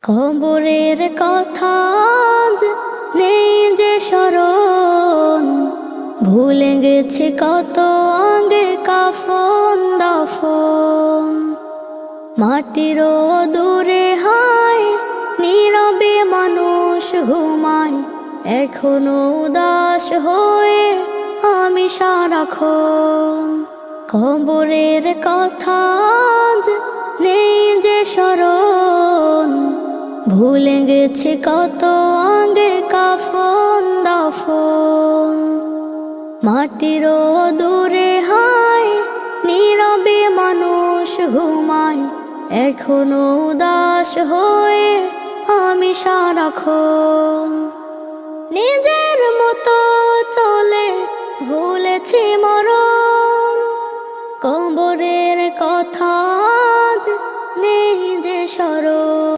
কবরের কথা আজ নেই যে স্মরণ, ভুলে গেছে কত আগে কাফন দাফন। মাটিরও দূরে হায় নীরবে মানুষ ঘুমায়, এখনো উদাস হয়ে আমি সারাক্ষণ। কবরের কথা আজ নেই যে স্মরণ, ভুলে গেছে কত আগে কাফন দাফন। মাটিরও দূরে হায় নীরবে মানুষ ঘুমায়, এখনো উদাস হয়ে আমি সারাক্ষণ। নিজের মতো চলে ভুলেছি মরণ, কবরের কথা আজ নেই যে স্মরণ।